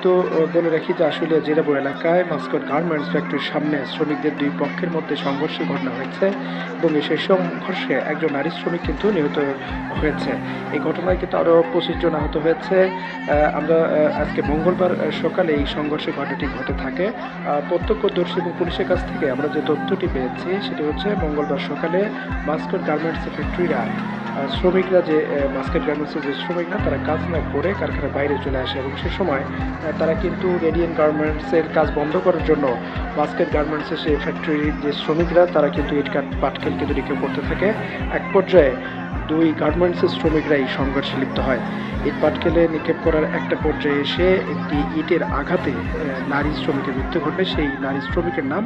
বিস্তারিত বলে রাখি যে আসলে জেরাবো এলাকায় মাস্কট গার্মেন্টস ফ্যাক্টরির সামনে শ্রমিকদের দুই পক্ষের মধ্যে সংঘর্ষের ঘটনা হয়েছে এবং সেই সংঘর্ষে একজন নারী শ্রমিক কিন্তু নিহত হয়েছে। এই ঘটনায় কিন্তু আরও 25 জন আহত হয়েছে। আমরা আজকে মঙ্গলবার সকালে এই সংঘর্ষের ঘটনাটি ঘটে থাকে। প্রত্যক্ষদর্শী এবং পুলিশের কাছ থেকে আমরা যে তথ্যটি পেয়েছি সেটি হচ্ছে মঙ্গলবার সকালে মাস্কট গার্মেন্টস ফ্যাক্টরিরা শ্রমিকরা যে মাস্কট গার্মেন্টসের যে শ্রমিকরা তারা কাজ না করে কারখানার বাইরে চলে আসে এবং সে সময় তারা কিন্তু রেডিয়েন্ট গার্মেন্টসের কাজ বন্ধ করার জন্য মাস্কট গার্মেন্টসের সেই ফ্যাক্টরির যে শ্রমিকরা তারা কিন্তু ইটকাট পাটকেল কিন্তু নিক্ষেপ করতে থাকে। এক পর্যায়ে দুই গার্মেন্টসের শ্রমিকরা এই সংঘর্ষে লিপ্ত হয়। ইট পাটকেলে নিক্ষেপ করার একটা পর্যায়ে এসে একটি ইটের আঘাতে নারী শ্রমিকের মৃত্যু ঘটে। সেই নারী শ্রমিকের নাম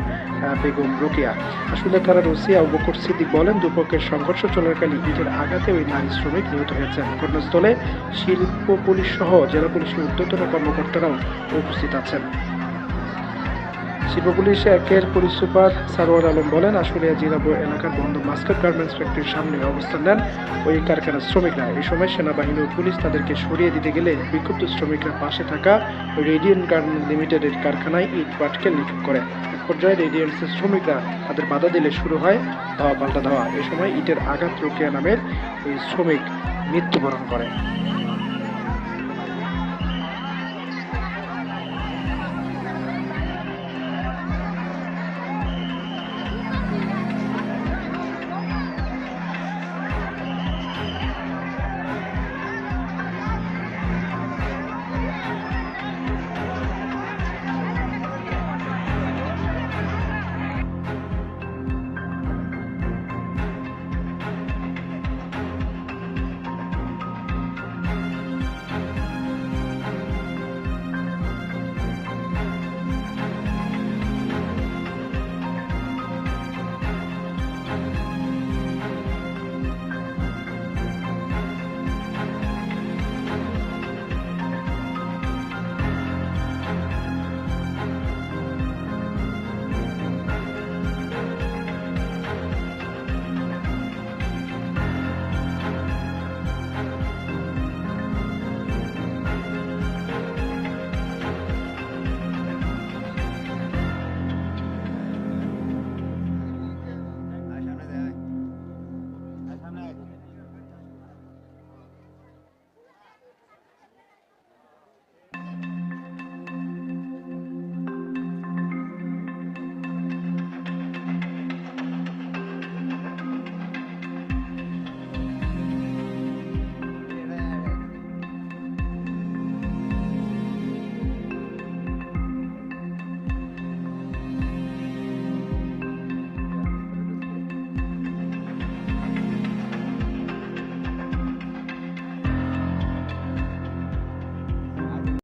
বেগম রোকেয়া। আসলে থানার ওসি আবু বকর সিদ্দিক বলেন, দুপক্ষের সংঘর্ষ চলাকালে ইটের আঘাতে ওই নারী শ্রমিক নিহত হয়েছেন। ঘটনাস্থলে শিল্প পুলিশ সহ জেলা পুলিশের ঊর্ধ্বতন কর্মকর্তারাও উপস্থিত আছেন। শিল্প পুলিশ একের পুলিশ সুপার সারোয়ার আলম বলেন, আশুলিয়া জিরাবো এলাকার বন্ধ মাস্কট গার্মেন্টস ফ্যাক্টরির সামনে অবস্থান নেন ওই কারখানার শ্রমিকরা। এই সময় সেনাবাহিনী ও পুলিশ তাদেরকে সরিয়ে দিতে গেলে বিক্ষুব্ধ শ্রমিকরা পাশে থাকা রেডিয়েন্ট গার্মেন্ট লিমিটেডের কারখানায় ইট পাটকেল নিক্ষেপ করে। এক পর্যায়ে রেডিয়েন্টসের শ্রমিকরা তাদের বাধা দিলে শুরু হয় ধাওয়া পাল্টা ধাওয়া। এই সময় ইটের আঘাত রোকেয়া নামের ওই শ্রমিক মৃত্যুবরণ করে।